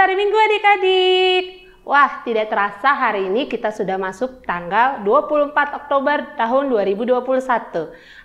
hari Minggu adik-adik. Wah, tidak terasa hari ini kita sudah masuk tanggal 24 Oktober tahun 2021.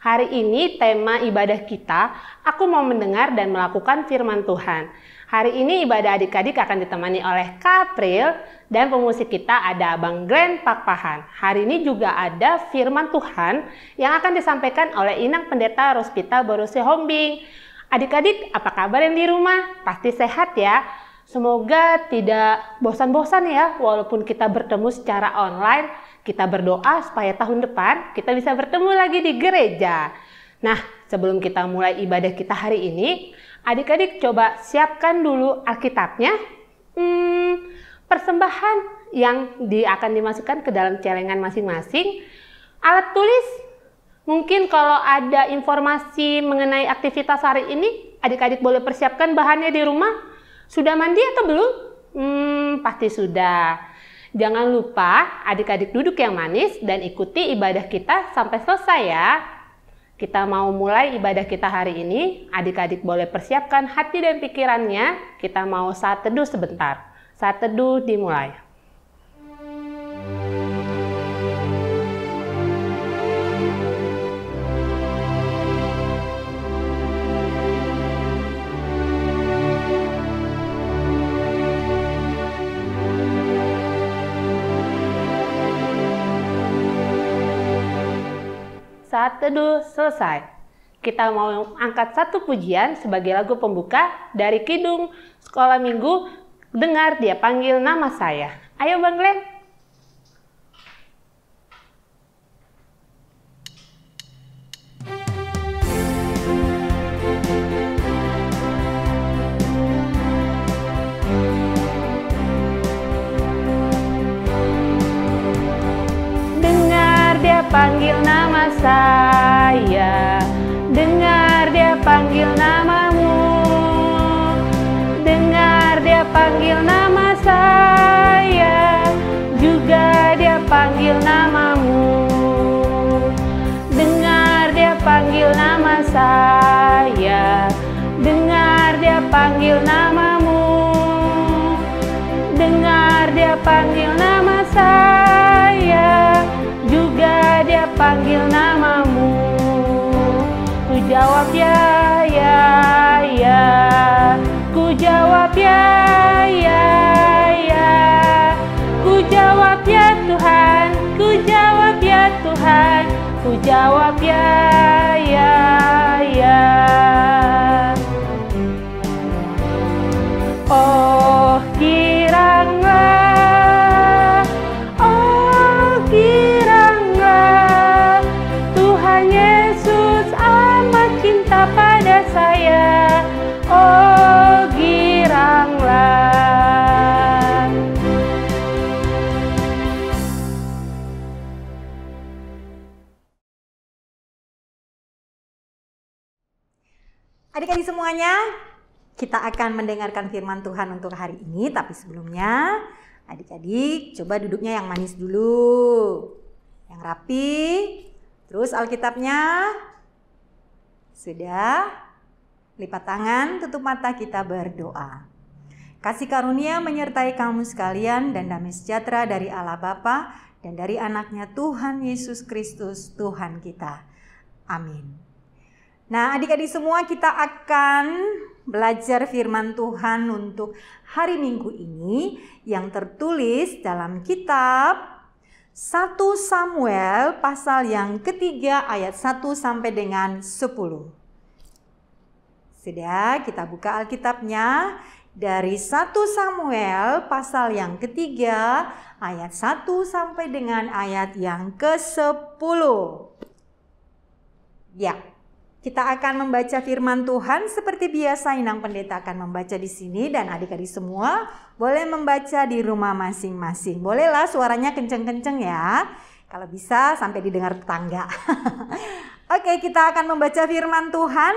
Hari ini tema ibadah kita, aku mau mendengar dan melakukan firman Tuhan. Hari ini ibadah adik-adik akan ditemani oleh Kak April dan pemusik kita ada Abang Glenn Pakpahan. Hari ini juga ada firman Tuhan yang akan disampaikan oleh Inang Pendeta Rospita Borose Hombing. Adik-adik, apa kabar yang di rumah? Pasti sehat ya? Semoga tidak bosan-bosan ya, walaupun kita bertemu secara online, kita berdoa supaya tahun depan kita bisa bertemu lagi di gereja. Nah, sebelum kita mulai ibadah kita hari ini, adik-adik coba siapkan dulu Alkitabnya. Persembahan yang akan dimasukkan ke dalam celengan masing-masing. Alat tulis, mungkin kalau ada informasi mengenai aktivitas hari ini, adik-adik boleh persiapkan bahannya di rumah. Sudah mandi atau belum? Pasti sudah. Jangan lupa adik-adik duduk yang manis dan ikuti ibadah kita sampai selesai ya. Kita mau mulai ibadah kita hari ini. Adik-adik boleh persiapkan hati dan pikirannya. Kita mau saat teduh sebentar. Saat teduh dimulai. Saat teduh selesai. Kita mau angkat satu pujian sebagai lagu pembuka dari Kidung Sekolah Minggu, Dengar Dia Panggil Nama Saya. Ayo Bang Glenn. Dengar Dia panggil nama saya, dengar Dia panggil namamu, dengar Dia panggil nama saya, juga Dia panggil namamu. Dengar Dia panggil nama saya, dengar Dia panggil namamu, dengar Dia panggil nama saya, juga Dia panggil namamu. Ku jawab ya, ya, ya. Ku jawab ya, ya, ya. Ku jawab ya Tuhan, ku jawab ya Tuhan, ku jawab ya, ya, ya. Oh giranglah, oh giranglah, Tuhan Yesus amat cinta pada saya. Oh giranglah. Adik-adik semuanya, kita akan mendengarkan firman Tuhan untuk hari ini. Tapi sebelumnya, adik-adik coba duduknya yang manis dulu, yang rapi. Terus Alkitabnya sudah, lipat tangan, tutup mata, kita berdoa. Kasih karunia menyertai kamu sekalian dan damai sejahtera dari Allah Bapa dan dari anaknya Tuhan Yesus Kristus Tuhan kita. Amin. Nah adik-adik semua, kita akan belajar firman Tuhan untuk hari Minggu ini yang tertulis dalam kitab 1 Samuel pasal yang ketiga ayat 1 sampai dengan 10. Sudah, kita buka Alkitabnya dari 1 Samuel pasal yang ketiga ayat 1 sampai dengan ayat yang ke-10. Ya. Kita akan membaca firman Tuhan seperti biasa. Inang Pendeta akan membaca di sini dan adik-adik semua boleh membaca di rumah masing-masing. Bolehlah suaranya kenceng-kenceng ya. Kalau bisa sampai didengar tetangga. Oke, kita akan membaca firman Tuhan.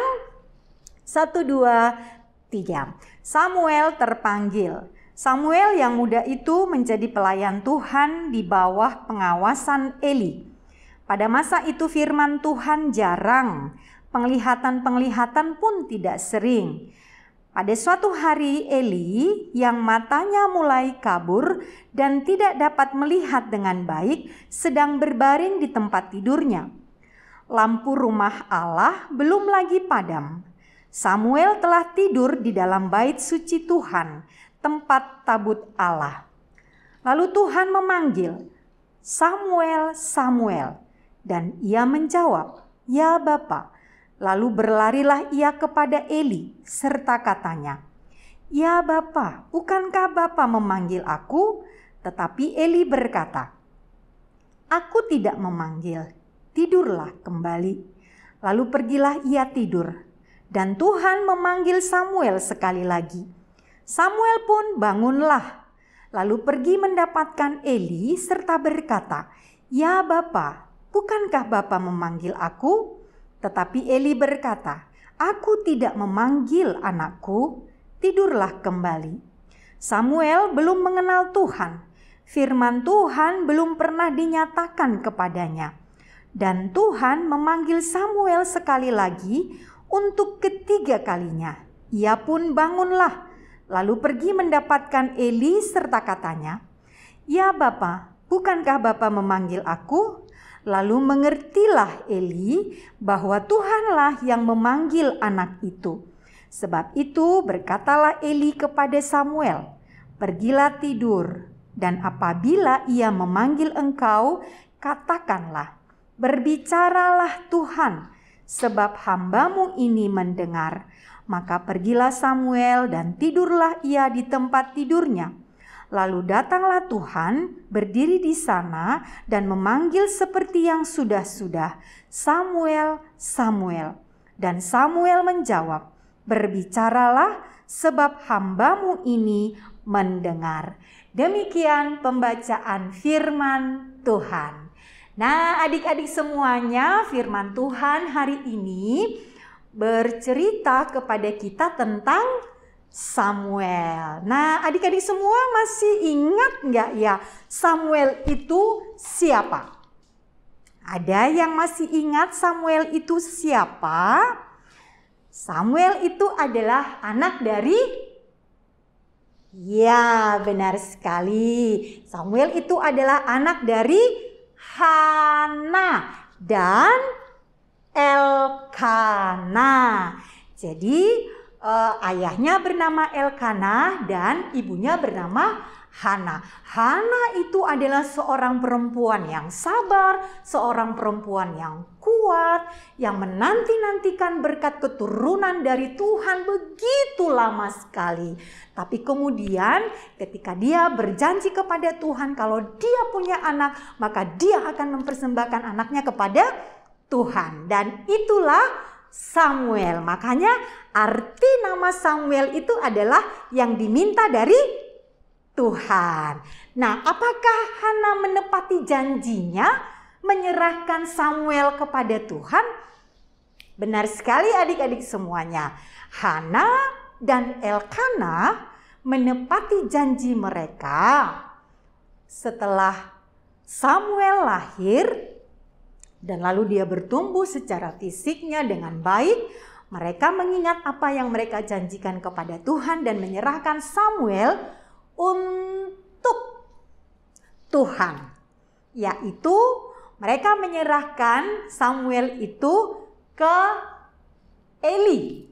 1, 2, 3. Samuel terpanggil. Samuel yang muda itu menjadi pelayan Tuhan di bawah pengawasan Eli. Pada masa itu firman Tuhan jarang. Penglihatan-penglihatan pun tidak sering. Pada suatu hari Eli yang matanya mulai kabur dan tidak dapat melihat dengan baik sedang berbaring di tempat tidurnya. Lampu rumah Allah belum lagi padam. Samuel telah tidur di dalam bait suci Tuhan, tempat tabut Allah. Lalu Tuhan memanggil, "Samuel, Samuel." Dan ia menjawab, "Ya Bapa." Lalu berlarilah ia kepada Eli serta katanya, "Ya Bapa, bukankah Bapa memanggil aku?" Tetapi Eli berkata, "Aku tidak memanggil, tidurlah kembali." Lalu pergilah ia tidur, dan Tuhan memanggil Samuel sekali lagi. Samuel pun bangunlah, lalu pergi mendapatkan Eli serta berkata, "Ya Bapa, bukankah Bapa memanggil aku?" Tetapi Eli berkata, "Aku tidak memanggil anakku, tidurlah kembali." Samuel belum mengenal Tuhan. Firman Tuhan belum pernah dinyatakan kepadanya. Dan Tuhan memanggil Samuel sekali lagi untuk ketiga kalinya. Ia pun bangunlah, lalu pergi mendapatkan Eli serta katanya, "Ya Bapa, bukankah Bapa memanggil aku?" Lalu mengertilah Eli bahwa Tuhanlah yang memanggil anak itu. Sebab itu berkatalah Eli kepada Samuel, "Pergilah tidur, dan apabila ia memanggil engkau, katakanlah, 'Berbicaralah Tuhan, sebab hambamu ini mendengar.'" Maka pergilah Samuel dan tidurlah ia di tempat tidurnya. Lalu datanglah Tuhan, berdiri di sana dan memanggil seperti yang sudah-sudah, "Samuel, Samuel." Dan Samuel menjawab, "Berbicaralah, sebab hambamu ini mendengar." Demikian pembacaan firman Tuhan. Nah, adik-adik semuanya, firman Tuhan hari ini bercerita kepada kita tentang Samuel. Nah, adik-adik semua masih ingat nggak ya Samuel itu siapa? Ada yang masih ingat Samuel itu siapa? Samuel itu adalah anak dari, ya benar sekali, Samuel itu adalah anak dari Hana dan Elkana. Jadi ayahnya bernama Elkana dan ibunya bernama Hana. Hana itu adalah seorang perempuan yang sabar, seorang perempuan yang kuat, yang menanti-nantikan berkat keturunan dari Tuhan begitu lama sekali. Tapi kemudian ketika dia berjanji kepada Tuhan kalau dia punya anak, maka dia akan mempersembahkan anaknya kepada Tuhan. Dan itulah Samuel. Makanya arti nama Samuel itu adalah yang diminta dari Tuhan. Nah, apakah Hana menepati janjinya menyerahkan Samuel kepada Tuhan? Benar sekali adik-adik semuanya. Hana dan Elkana menepati janji mereka. Setelah Samuel lahir dan lalu dia bertumbuh secara fisiknya dengan baik, mereka mengingat apa yang mereka janjikan kepada Tuhan dan menyerahkan Samuel untuk Tuhan. Yaitu mereka menyerahkan Samuel itu ke Eli,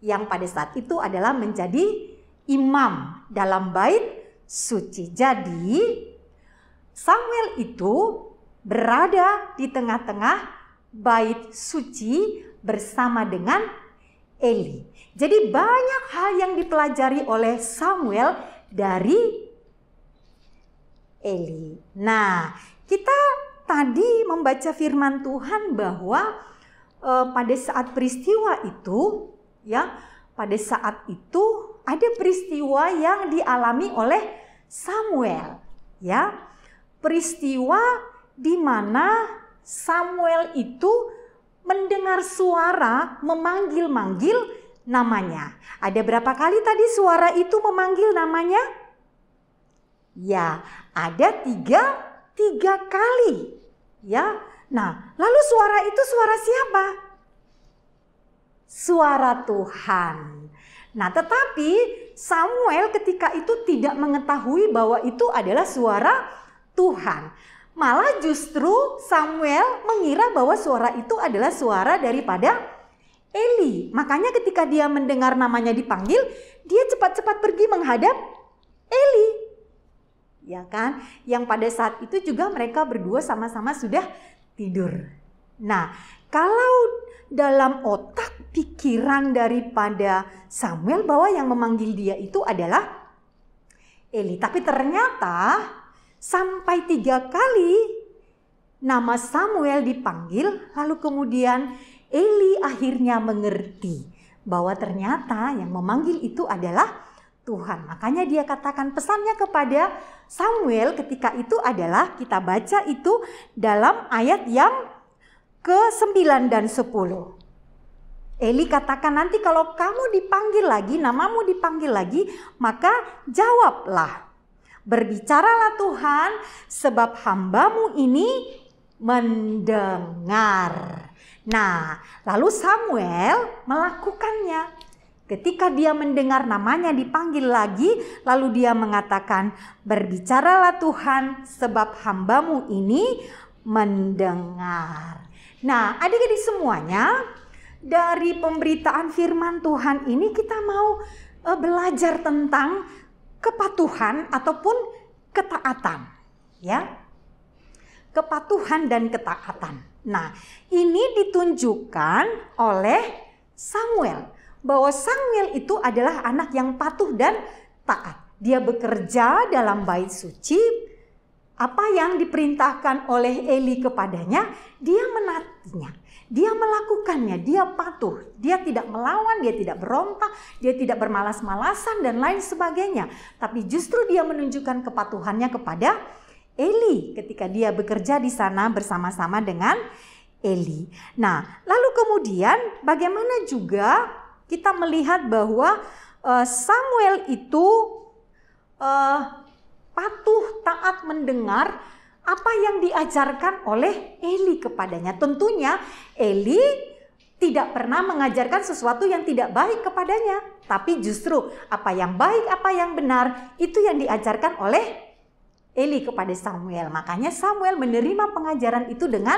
yang pada saat itu adalah menjadi imam dalam bait suci. Jadi Samuel itu berada di tengah-tengah bait suci bersama dengan Eli. Jadi banyak hal yang dipelajari oleh Samuel dari Eli. Nah, kita tadi membaca firman Tuhan bahwa pada saat peristiwa itu, ya, pada saat itu ada peristiwa yang dialami oleh Samuel, ya. Peristiwa di mana Samuel itu mendengar suara memanggil-manggil namanya. Ada berapa kali tadi suara itu memanggil namanya? Ya, ada tiga kali. Ya, nah lalu suara itu suara siapa? Suara Tuhan. Nah, tetapi Samuel ketika itu tidak mengetahui bahwa itu adalah suara Tuhan. Malah justru Samuel mengira bahwa suara itu adalah suara daripada Eli. Makanya ketika dia mendengar namanya dipanggil, dia cepat-cepat pergi menghadap Eli. Ya kan? Yang pada saat itu juga mereka berdua sama-sama sudah tidur. Nah, kalau dalam otak pikiran daripada Samuel bahwa yang memanggil dia itu adalah Eli. Tapi ternyata sampai 3 kali nama Samuel dipanggil, lalu kemudian Eli akhirnya mengerti bahwa ternyata yang memanggil itu adalah Tuhan. Makanya dia katakan pesannya kepada Samuel ketika itu adalah, kita baca itu dalam ayat yang ke-9 dan 10. Eli katakan, nanti kalau kamu dipanggil lagi, namamu dipanggil lagi, maka jawablah. Berbicaralah Tuhan, sebab hambamu ini mendengar. Nah, lalu Samuel melakukannya. Ketika dia mendengar namanya dipanggil lagi, lalu dia mengatakan, berbicaralah Tuhan, sebab hambamu ini mendengar. Nah, adik-adik semuanya, dari pemberitaan firman Tuhan ini kita mau belajar tentang kepatuhan ataupun ketaatan, ya. Kepatuhan dan ketaatan. Nah, ini ditunjukkan oleh Samuel, bahwa Samuel itu adalah anak yang patuh dan taat. Dia bekerja dalam bait suci. Apa yang diperintahkan oleh Eli kepadanya, dia menaatinya, dia melakukannya, dia patuh, dia tidak melawan, dia tidak berontak, dia tidak bermalas-malasan dan lain sebagainya. Tapi justru dia menunjukkan kepatuhannya kepada Eli ketika dia bekerja di sana bersama-sama dengan Eli. Nah, lalu kemudian bagaimana juga kita melihat bahwa Samuel itu patuh, taat mendengar apa yang diajarkan oleh Eli kepadanya. Tentunya Eli tidak pernah mengajarkan sesuatu yang tidak baik kepadanya, tapi justru apa yang baik, apa yang benar, itu yang diajarkan oleh Eli kepada Samuel. Makanya Samuel menerima pengajaran itu dengan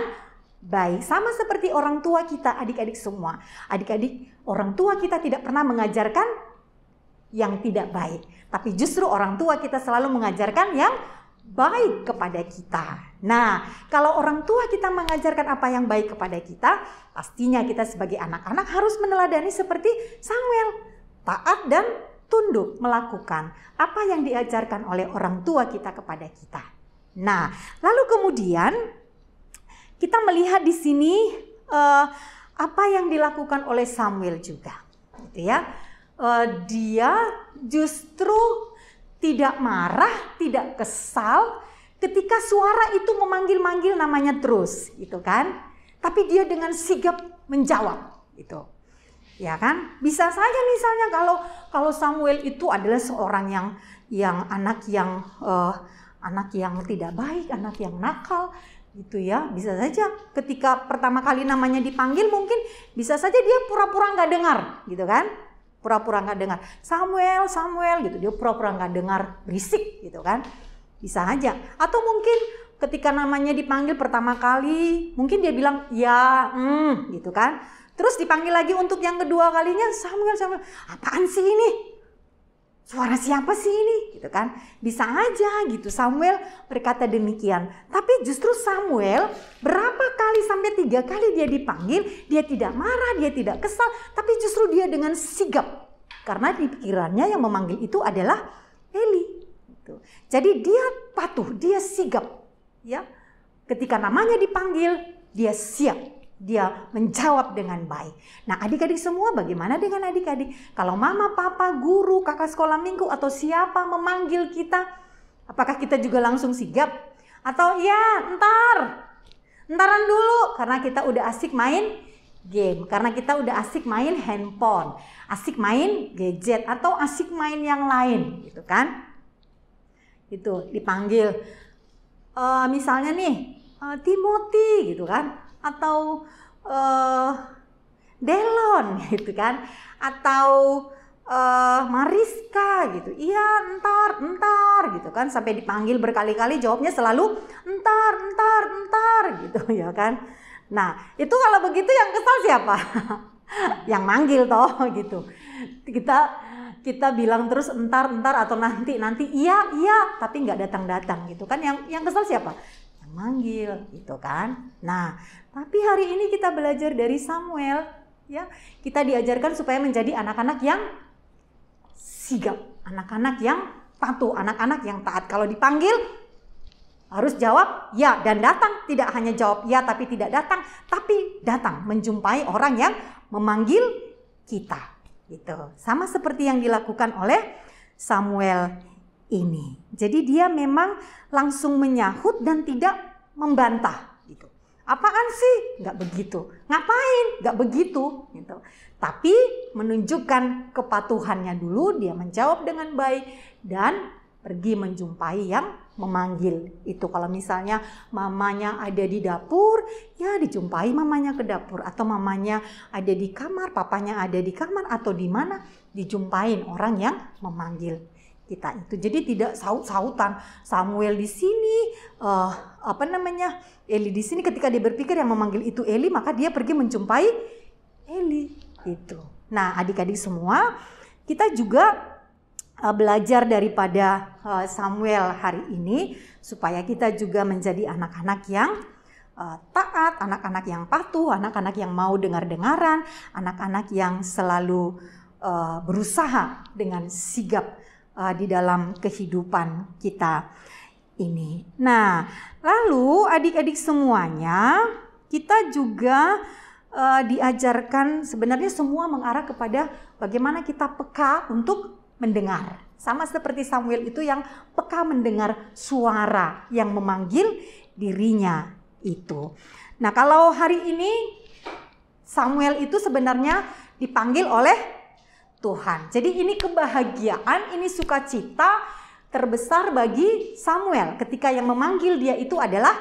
baik. Sama seperti orang tua kita, adik-adik semua. Adik-adik, orang tua kita tidak pernah mengajarkan yang tidak baik, tapi justru orang tua kita selalu mengajarkan yang baik kepada kita. Nah, kalau orang tua kita mengajarkan apa yang baik kepada kita, pastinya kita sebagai anak-anak harus meneladani seperti Samuel, taat dan tunduk melakukan apa yang diajarkan oleh orang tua kita kepada kita. Nah, lalu kemudian kita melihat di sini apa yang dilakukan oleh Samuel juga, gitu ya. Dia justru tidak marah, tidak kesal ketika suara itu memanggil-manggil namanya terus, gitu kan? Tapi dia dengan sigap menjawab, gitu. Ya kan? Bisa saja misalnya kalau Samuel itu adalah seorang yang anak yang tidak baik, anak yang nakal, gitu ya. Bisa saja ketika pertama kali namanya dipanggil mungkin bisa saja dia pura-pura nggak dengar, gitu kan? Pura-pura nggak dengar, Samuel, Samuel, gitu. Dia pura-pura nggak dengar, berisik, gitu kan? Bisa aja. Atau mungkin ketika namanya dipanggil pertama kali, mungkin dia bilang ya, gitu kan? Terus dipanggil lagi untuk yang kedua kalinya, Samuel, Samuel, apaan sih ini? Suara siapa sih ini? Gitu kan? Bisa aja gitu Samuel berkata demikian. Tapi justru Samuel berapa kali sampai 3 kali dia dipanggil, dia tidak marah, dia tidak kesal, tapi justru dia dengan sigap. Karena di pikirannya yang memanggil itu adalah Eli. Gitu. Jadi dia patuh, dia sigap. Ya, ketika namanya dipanggil, dia siap. Dia menjawab dengan baik. Nah, adik-adik semua, bagaimana dengan adik-adik? Kalau mama, papa, guru, kakak sekolah minggu atau siapa memanggil kita, apakah kita juga langsung sigap? Atau ya entaran dulu karena kita udah asik main game, karena kita udah asik main handphone, asik main gadget atau asik main yang lain, gitu kan? Itu dipanggil misalnya nih Timothy, gitu kan? Atau Delon, gitu kan? Atau Mariska gitu. Iya, entar gitu kan, sampai dipanggil berkali-kali jawabnya selalu entar gitu ya kan. Nah, itu kalau begitu yang kesal siapa? Yang manggil toh gitu. Kita bilang terus entar atau nanti iya tapi nggak datang gitu kan. Yang kesal siapa? Yang manggil gitu kan. Nah, tapi hari ini kita belajar dari Samuel ya. Kita diajarkan supaya menjadi anak-anak yang sigap, anak-anak yang patuh, anak-anak yang taat. Kalau dipanggil harus jawab ya dan datang. Tidak hanya jawab ya tapi tidak datang, tapi datang menjumpai orang yang memanggil kita. Gitu. Sama seperti yang dilakukan oleh Samuel ini. Jadi dia memang langsung menyahut dan tidak membantah. Gitu. Apaan sih? Nggak begitu. Ngapain? Nggak begitu. Gitu. Tapi menunjukkan kepatuhannya dulu, dia menjawab dengan baik dan pergi menjumpai yang memanggil itu. Kalau misalnya mamanya ada di dapur, ya dijumpai mamanya ke dapur, atau mamanya ada di kamar, papanya ada di kamar, atau di mana dijumpain orang yang memanggil kita itu. Jadi tidak saut-sautan. Samuel di sini, Eli di sini, ketika dia berpikir yang memanggil itu Eli, maka dia pergi menjumpai Eli. Itu. Nah, adik-adik semua, kita juga belajar daripada Samuel hari ini supaya kita juga menjadi anak-anak yang taat, anak-anak yang patuh, anak-anak yang mau dengar-dengaran, anak-anak yang selalu berusaha dengan sigap di dalam kehidupan kita ini. Nah, lalu adik-adik semuanya, kita juga diajarkan, sebenarnya semua mengarah kepada bagaimana kita peka untuk mendengar. Sama seperti Samuel itu yang peka mendengar suara yang memanggil dirinya itu. Nah, kalau hari ini Samuel itu sebenarnya dipanggil oleh Tuhan. Jadi ini kebahagiaan, ini sukacita terbesar bagi Samuel ketika yang memanggil dia itu adalah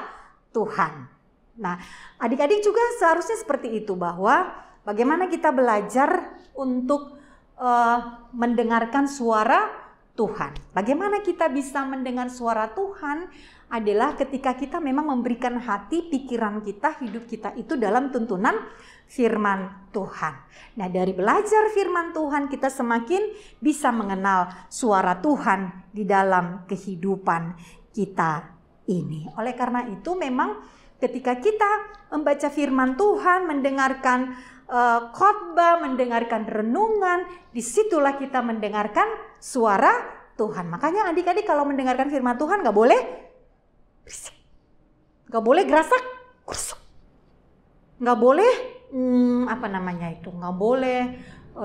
Tuhan. Nah, adik-adik juga seharusnya seperti itu, bahwa bagaimana kita belajar untuk mendengarkan suara Tuhan. Bagaimana kita bisa mendengar suara Tuhan adalah ketika kita memang memberikan hati, pikiran kita, hidup kita itu dalam tuntunan firman Tuhan. Nah, dari belajar firman Tuhan kita semakin bisa mengenal suara Tuhan di dalam kehidupan kita ini. Oleh karena itu memang ketika kita membaca firman Tuhan, mendengarkan khotbah, mendengarkan renungan, disitulah kita mendengarkan suara Tuhan. Makanya adik-adik kalau mendengarkan firman Tuhan gak boleh berisik, gak boleh gerasak, kurusuk, gak boleh gak boleh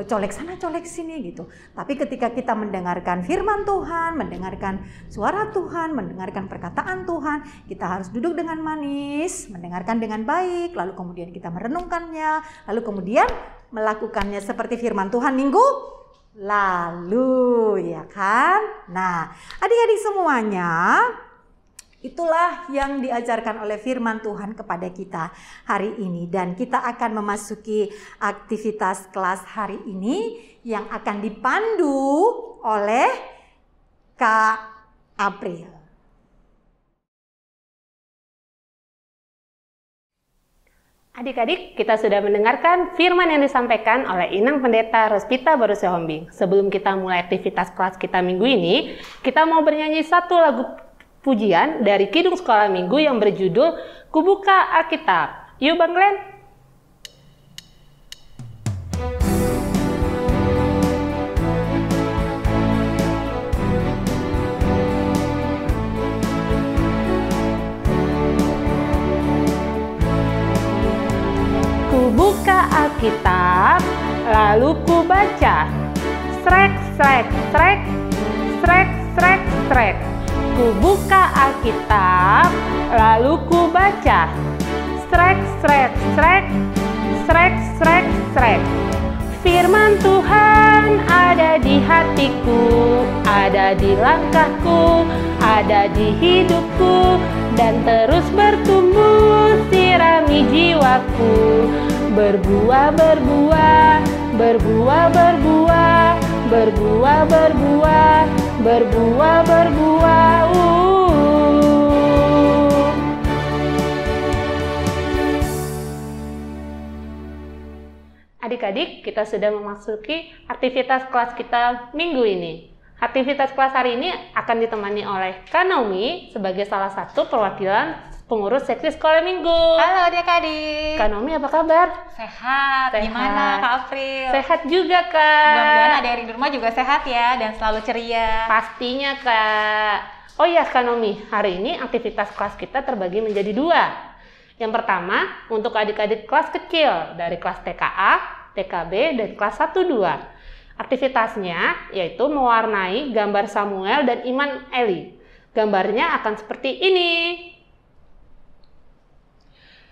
colek sana colek sini gitu. Tapi ketika kita mendengarkan firman Tuhan, mendengarkan suara Tuhan, mendengarkan perkataan Tuhan, kita harus duduk dengan manis, mendengarkan dengan baik, lalu kemudian kita merenungkannya, lalu kemudian melakukannya seperti firman Tuhan minggu lalu, ya kan? Nah, adik-adik semuanya, itulah yang diajarkan oleh firman Tuhan kepada kita hari ini. Dan kita akan memasuki aktivitas kelas hari ini yang akan dipandu oleh Kak April. Adik-adik, kita sudah mendengarkan firman yang disampaikan oleh Inang Pendeta Rospita Barusya Hombing. Sebelum kita mulai aktivitas kelas kita minggu ini, kita mau bernyanyi satu lagu pujian dari Kidung Sekolah Minggu yang berjudul Kubuka Alkitab. Yuk Bang Glenn. Kubuka Alkitab, lalu ku baca. Srek, srek, srek, srek, srek, srek. Ku buka Alkitab, lalu ku baca. Srek, srek, srek, srek, srek, srek. Firman Tuhan ada di hatiku, ada di langkahku, ada di hidupku, dan terus bertumbuh sirami jiwaku. Berbuah, berbuah, berbuah, berbuah, berbuah, berbuah, berbuah, berbuah. Adik-adik, kita sudah memasuki aktivitas kelas kita minggu ini. Aktivitas kelas hari ini akan ditemani oleh Kak Naomi sebagai salah satu perwakilan pengurus seksi sekolah minggu. Halo adik-adik. Kak Naomi, apa kabar? Sehat. Gimana Kak April? Sehat juga, Kak. Mudah-mudahan adik-adik di rumah juga sehat ya dan selalu ceria. Pastinya, Kak. Oh ya, Kak Naomi, hari ini aktivitas kelas kita terbagi menjadi 2. Yang pertama, untuk adik-adik kelas kecil dari kelas TKA, TKB, dan kelas 1-2. Aktivitasnya yaitu mewarnai gambar Samuel dan Iman Eli. Gambarnya akan seperti ini.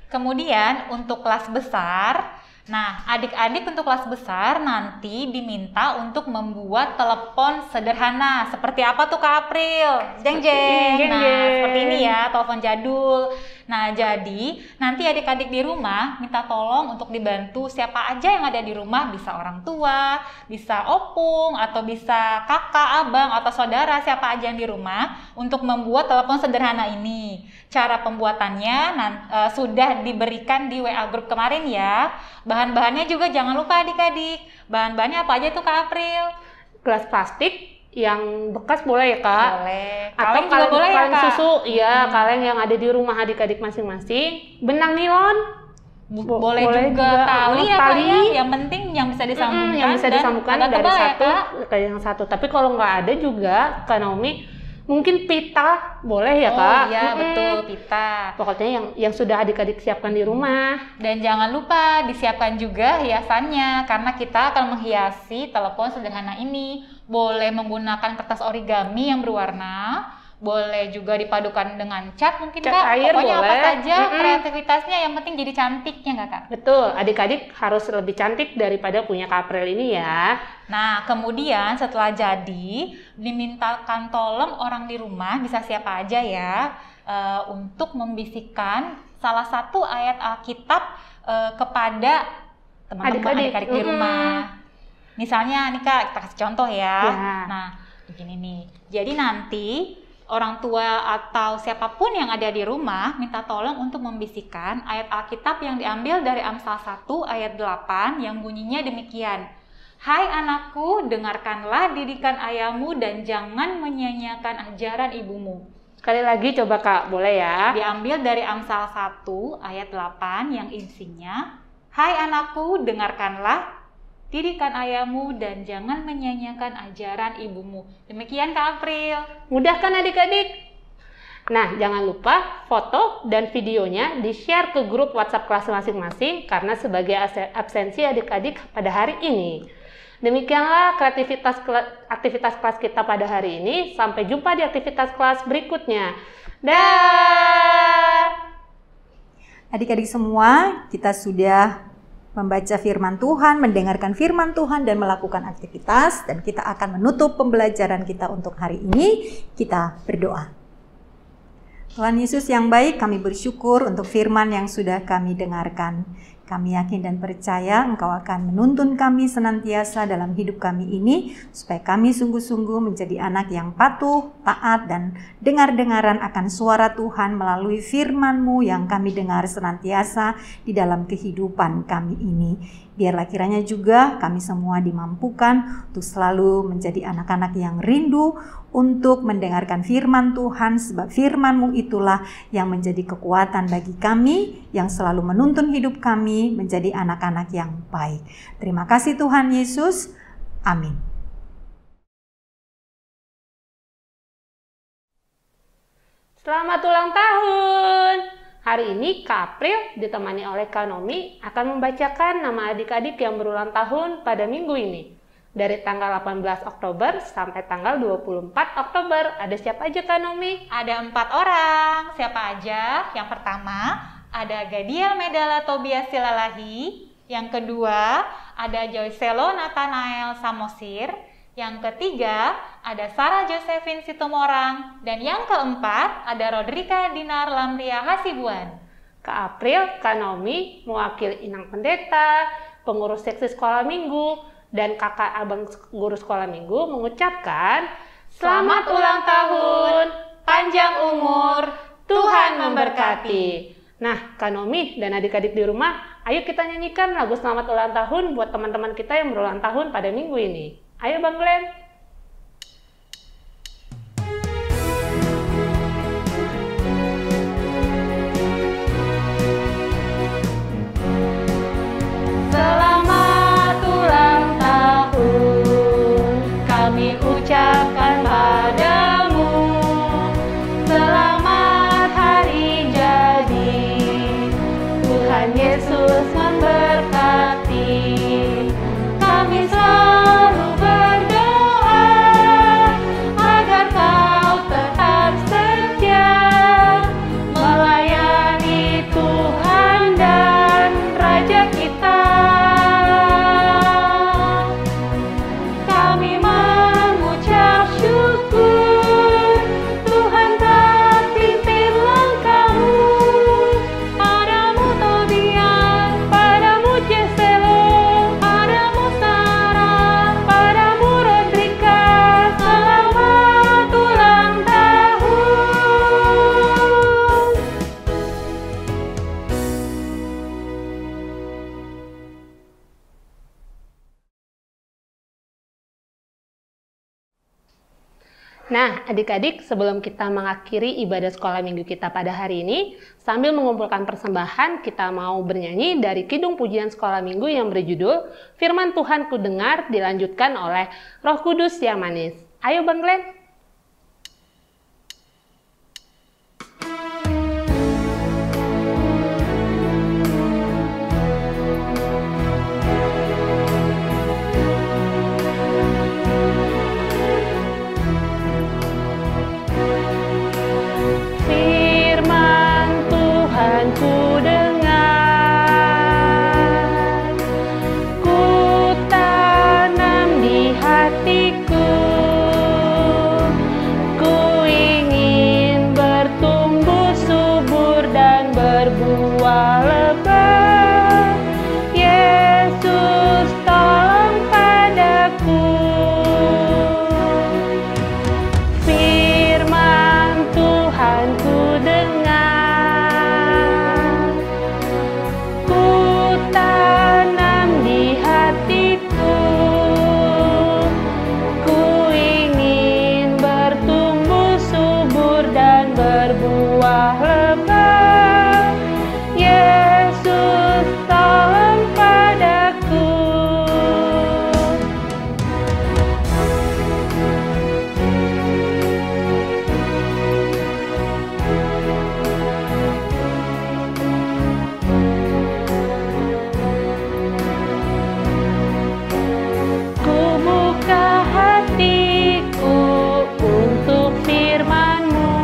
Kemudian untuk kelas besar, nah adik-adik untuk kelas besar nanti diminta untuk membuat telepon sederhana. Seperti apa tuh Kak April? Jeng jeng. Nah seperti ini ya, telepon jadul. Nah jadi nanti adik-adik di rumah minta tolong untuk dibantu siapa aja yang ada di rumah. Bisa orang tua, bisa opung, atau bisa kakak, abang, atau saudara, siapa aja yang di rumah untuk membuat telepon sederhana ini. Cara pembuatannya sudah diberikan di WA Group kemarin ya. Bahan-bahannya juga jangan lupa adik-adik. Bahan-bahannya apa aja tuh Kak April? Gelas plastik yang bekas boleh ya, Kak? Boleh. Atau Kaleng juga boleh ya, kaleng Kak? susu, iya, kaleng yang ada di rumah adik-adik masing-masing. Benang nilon, boleh juga. Tali ya Kak ya, yang penting yang bisa disambungkan, yang bisa disambungkan dan dari satu ya, ke yang satu. Tapi kalau nggak ada juga, Kak Naomi, mungkin pita boleh ya, Kak? Oh iya, betul, pita. Pokoknya yang sudah adik-adik siapkan di rumah. Dan jangan lupa disiapkan juga hiasannya, karena kita akan menghiasi telepon sederhana ini. Boleh menggunakan kertas origami yang berwarna, boleh juga dipadukan dengan cat mungkin cat Kak. air Pokoknya boleh. Apa saja kreativitasnya, yang penting jadi cantiknya nggak Kak? Betul, adik-adik harus lebih cantik daripada punya Kak April ini ya. Nah, kemudian setelah jadi, dimintakan tolong orang di rumah, bisa siapa aja ya, untuk membisikkan salah satu ayat Alkitab kepada teman-teman adik-adik di rumah. Misalnya nih Kak, kita kasih contoh ya. Nah, begini nih. Jadi nanti orang tua atau siapapun yang ada di rumah minta tolong untuk membisikkan ayat Alkitab yang diambil dari Amsal 1 ayat 8 yang bunyinya demikian. Hai anakku, dengarkanlah didikan ayahmu dan jangan menyia-nyiakan ajaran ibumu. Sekali lagi coba Kak, boleh ya? Diambil dari Amsal 1 ayat 8 yang isinya, hai anakku, dengarkanlah didikan ayahmu dan jangan menyia-nyiakan ajaran ibumu. Demikian Kak April. Mudah kan adik-adik? Nah, jangan lupa foto dan videonya di-share ke grup WhatsApp kelas masing-masing karena sebagai absensi adik-adik pada hari ini. Demikianlah aktivitas kelas kita pada hari ini. Sampai jumpa di aktivitas kelas berikutnya. Dah. Adik-adik semua, kita sudah membaca firman Tuhan, mendengarkan firman Tuhan, dan melakukan aktivitas. Dan kita akan menutup pembelajaran kita untuk hari ini. Kita berdoa. Tuhan Yesus yang baik, kami bersyukur untuk firman yang sudah kami dengarkan. Kami yakin dan percaya Engkau akan menuntun kami senantiasa dalam hidup kami ini, supaya kami sungguh-sungguh menjadi anak yang patuh, taat, dan dengar-dengaran akan suara Tuhan melalui firman-Mu yang kami dengar senantiasa di dalam kehidupan kami ini. Biarlah kiranya juga kami semua dimampukan untuk selalu menjadi anak-anak yang rindu untuk mendengarkan firman Tuhan, sebab firman-Mu itulah yang menjadi kekuatan bagi kami, yang selalu menuntun hidup kami menjadi anak-anak yang baik. Terima kasih Tuhan Yesus. Amin. Selamat ulang tahun! Hari ini Kak April ditemani oleh Kak Naomi akan membacakan nama adik-adik yang berulang tahun pada minggu ini. Dari tanggal 18 Oktober sampai tanggal 24 Oktober. Ada siapa aja Kak Naomi? Ada 4 orang. Siapa aja? Yang pertama, ada Gadiel Medala Tobias Silalahi. Yang kedua, ada Joycelo Nathanael Samosir. Yang ketiga, ada Sarah Josephine Situmorang. Dan yang keempat, ada Rodrika Dinar Lamria Hasibuan. Kak April, Kak Naomi, mewakili Inang Pendeta, pengurus seksi sekolah minggu, dan kakak abang guru sekolah minggu mengucapkan selamat ulang tahun, panjang umur, Tuhan memberkati. Nah, Kak Nomi dan adik-adik di rumah, ayo kita nyanyikan lagu selamat ulang tahun buat teman-teman kita yang berulang tahun pada minggu ini. Ayo Bang Glenn. Selamat ulang tahun, kami ucapkan padamu. Selamat hari jadi, Tuhan Yesus memberkati. Kami selalu berdoa agar kau tetap setia melayani Tuhan dan Raja kita. Kami mengucap syukur, Tuhan tak pimpin langkahmu. Padamu Tobias, padamu Jeselo, padamu Sarah, padamu Rodrika, selamat ulang tahun. Nah, adik-adik, sebelum kita mengakhiri ibadah sekolah minggu kita pada hari ini, sambil mengumpulkan persembahan, kita mau bernyanyi dari Kidung Pujian Sekolah Minggu yang berjudul Firman Tuhan Ku Dengar, dilanjutkan oleh Roh Kudus yang Manis. Ayo Bang Glenn. Firman Tuhan ku dengar, ku tanam di hatiku, ku ingin bertumbuh subur dan berbuah lebat. Yesus tolong padaku. Firman Tuhan ku dengar, ku tanam di hatiku, ku ingin bertumbuh subur dan berbuah lebat. Yesus tolong padaku. Ku buka hatiku untuk firman-Mu,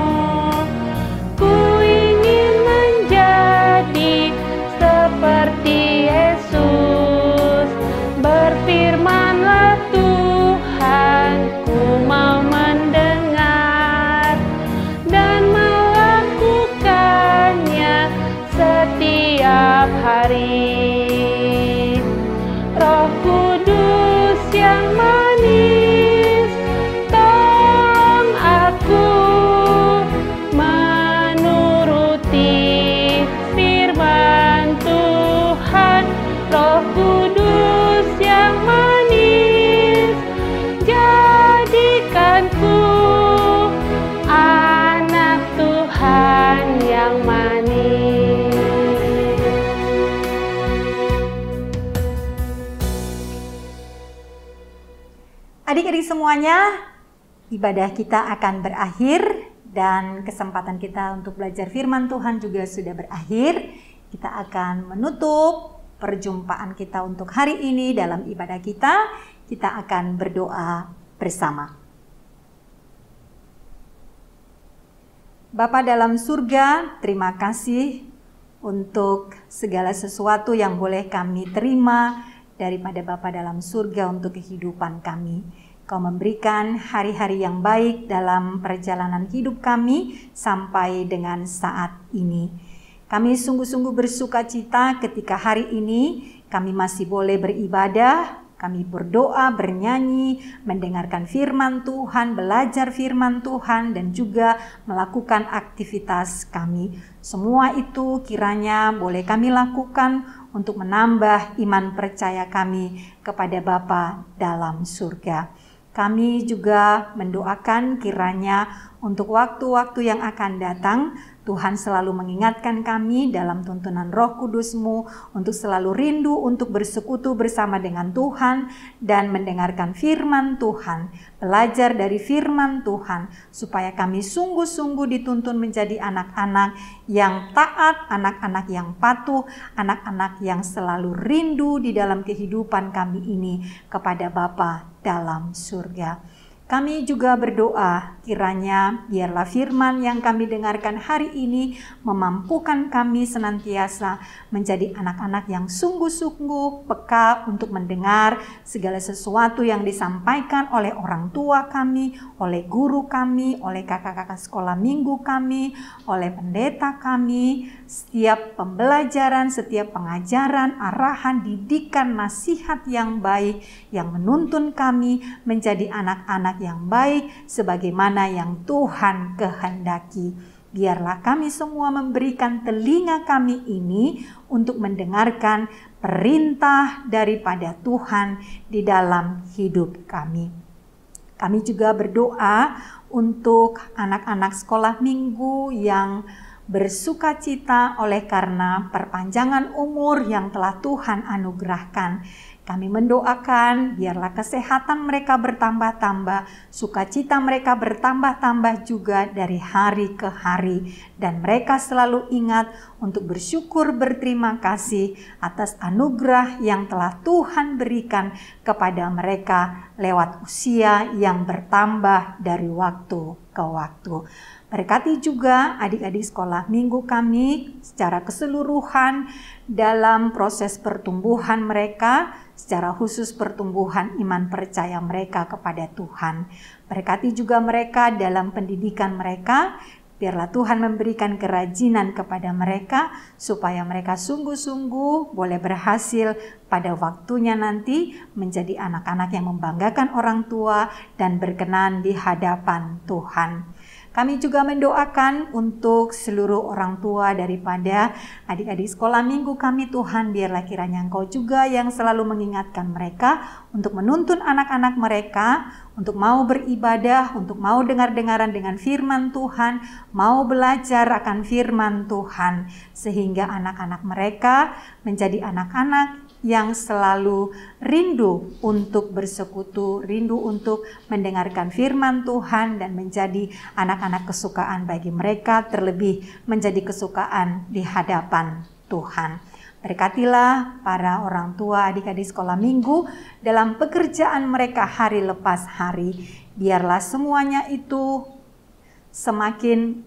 ku ingin menjadi seperti Yesus. Berfirmanlah Tuhan, ku mau mendengar dan melakukannya setiap hari. Roh Kudus yang manis, tolong aku menuruti firman Tuhan. Roh Kudus yang manis, jadikanku anak Tuhan yang manis. Adik-adik semuanya, ibadah kita akan berakhir dan kesempatan kita untuk belajar firman Tuhan juga sudah berakhir. Kita akan menutup perjumpaan kita untuk hari ini dalam ibadah kita. Kita akan berdoa bersama. Bapa dalam surga, terima kasih untuk segala sesuatu yang boleh kami terima daripada Bapa dalam surga untuk kehidupan kami. Kau memberikan hari-hari yang baik dalam perjalanan hidup kami sampai dengan saat ini. Kami sungguh-sungguh bersuka cita ketika hari ini kami masih boleh beribadah, Kami berdoa, bernyanyi, mendengarkan firman Tuhan, belajar firman Tuhan, dan juga melakukan aktivitas kami. Semua itu kiranya boleh kami lakukan untuk menambah iman percaya kami kepada Bapa dalam surga. Kami juga mendoakan kiranya untuk waktu-waktu yang akan datang, Tuhan selalu mengingatkan kami dalam tuntunan Roh Kudus-Mu untuk selalu rindu untuk bersekutu bersama dengan Tuhan dan mendengarkan firman Tuhan, belajar dari firman Tuhan, supaya kami sungguh-sungguh dituntun menjadi anak-anak yang taat, anak-anak yang patuh, anak-anak yang selalu rindu di dalam kehidupan kami ini kepada Bapa dalam surga. Kami juga berdoa kiranya biarlah firman yang kami dengarkan hari ini memampukan kami senantiasa menjadi anak-anak yang sungguh-sungguh peka untuk mendengar segala sesuatu yang disampaikan oleh orang tua kami, oleh guru kami, oleh kakak-kakak sekolah minggu kami, oleh pendeta kami. Setiap pembelajaran, setiap pengajaran, arahan, didikan, nasihat yang baik yang menuntun kami menjadi anak-anak yang baik sebagaimana yang Tuhan kehendaki. Biarlah kami semua memberikan telinga kami ini untuk mendengarkan perintah daripada Tuhan di dalam hidup kami. Kami juga berdoa untuk anak-anak sekolah minggu yang bersuka cita oleh karena perpanjangan umur yang telah Tuhan anugerahkan. Kami mendoakan biarlah kesehatan mereka bertambah-tambah, sukacita mereka bertambah-tambah juga dari hari ke hari. Dan mereka selalu ingat untuk bersyukur berterima kasih atas anugerah yang telah Tuhan berikan kepada mereka lewat usia yang bertambah dari waktu ke waktu. Berkati juga adik-adik sekolah minggu kami secara keseluruhan dalam proses pertumbuhan mereka, secara khusus pertumbuhan iman percaya mereka kepada Tuhan. Berkati juga mereka dalam pendidikan mereka, biarlah Tuhan memberikan kerajinan kepada mereka supaya mereka sungguh-sungguh boleh berhasil pada waktunya nanti menjadi anak-anak yang membanggakan orang tua dan berkenan di hadapan Tuhan. Kami juga mendoakan untuk seluruh orang tua daripada adik-adik sekolah minggu kami. Tuhan, biarlah kiranya Engkau juga yang selalu mengingatkan mereka untuk menuntun anak-anak mereka untuk mau beribadah, untuk mau dengar-dengaran dengan firman Tuhan, mau belajar akan firman Tuhan, sehingga anak-anak mereka menjadi anak-anak yang selalu rindu untuk bersekutu, rindu untuk mendengarkan firman Tuhan dan menjadi anak-anak kesukaan bagi mereka, terlebih menjadi kesukaan di hadapan Tuhan. Berkatilah para orang tua adik-adik sekolah minggu dalam pekerjaan mereka hari lepas hari. Biarlah semuanya itu semakin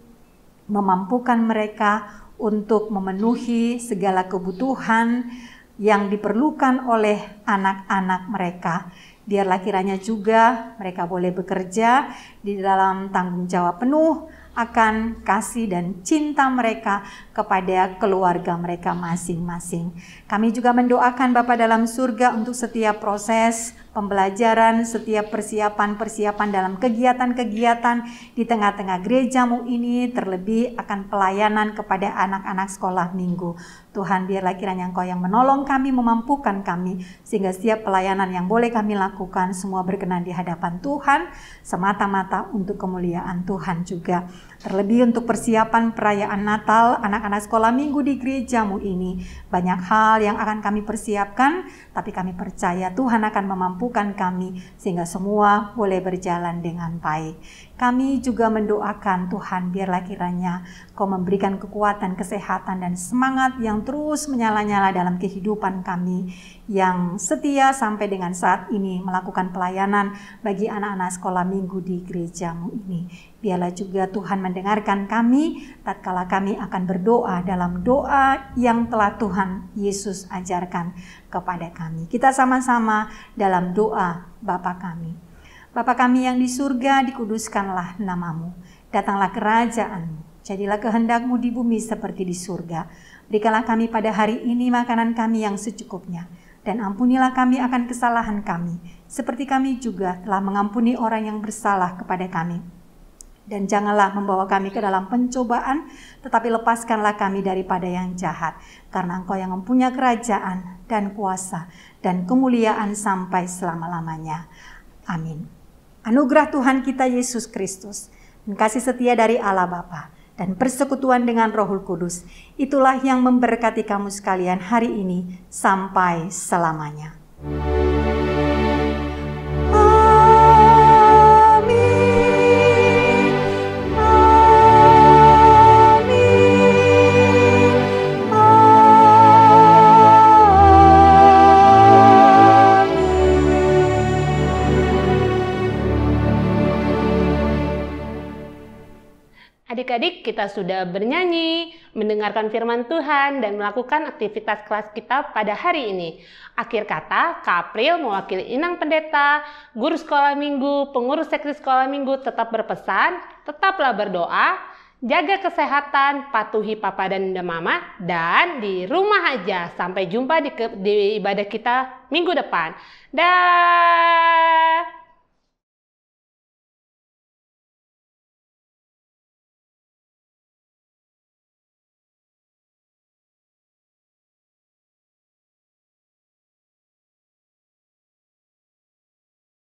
memampukan mereka untuk memenuhi segala kebutuhan yang diperlukan oleh anak-anak mereka. Biarlah kiranya juga mereka boleh bekerja di dalam tanggung jawab penuh akan kasih dan cinta mereka kepada keluarga mereka masing-masing. Kami juga mendoakan Bapa dalam surga untuk setiap proses pembelajaran, setiap persiapan-persiapan dalam kegiatan-kegiatan di tengah-tengah gerejamu ini, terlebih akan pelayanan kepada anak-anak sekolah minggu. Tuhan, biarlah kiranya Engkau yang menolong kami, memampukan kami, sehingga setiap pelayanan yang boleh kami lakukan semua berkenan di hadapan Tuhan, semata-mata untuk kemuliaan Tuhan juga. Terlebih untuk persiapan perayaan Natal anak-anak sekolah minggu di gerejamu ini, banyak hal yang akan kami persiapkan, tapi kami percaya Tuhan akan memampukan kami sehingga semua boleh berjalan dengan baik. Kami juga mendoakan Tuhan, biarlah kiranya Kau memberikan kekuatan, kesehatan, dan semangat yang terus menyala-nyala dalam kehidupan kami yang setia sampai dengan saat ini melakukan pelayanan bagi anak-anak sekolah minggu di gerejamu ini. Biarlah juga Tuhan mendengarkan kami tatkala kami akan berdoa dalam doa yang telah Tuhan Yesus ajarkan kepada kami. Kita sama-sama dalam doa Bapa kami. Bapa kami yang di surga, dikuduskanlah namamu. Datanglah kerajaan-Mu. Jadilah kehendak-Mu di bumi seperti di surga. Berikanlah kami pada hari ini makanan kami yang secukupnya. Dan ampunilah kami akan kesalahan kami, seperti kami juga telah mengampuni orang yang bersalah kepada kami. Dan janganlah membawa kami ke dalam pencobaan, tetapi lepaskanlah kami daripada yang jahat. Karena Engkau yang mempunyai kerajaan dan kuasa dan kemuliaan sampai selama-lamanya. Amin. Anugerah Tuhan kita Yesus Kristus, dan kasih setia dari Allah Bapa, dan persekutuan dengan Roh Kudus, itulah yang memberkati kamu sekalian hari ini sampai selamanya. Adik-adik, kita sudah bernyanyi, mendengarkan firman Tuhan, dan melakukan aktivitas kelas kita pada hari ini. Akhir kata, Kak April mewakili Inang Pendeta, guru sekolah minggu, pengurus seksi sekolah minggu tetap berpesan, tetaplah berdoa, jaga kesehatan, patuhi Papa dan Bunda Mama, dan di rumah aja. Sampai jumpa di ibadah kita minggu depan. Dah.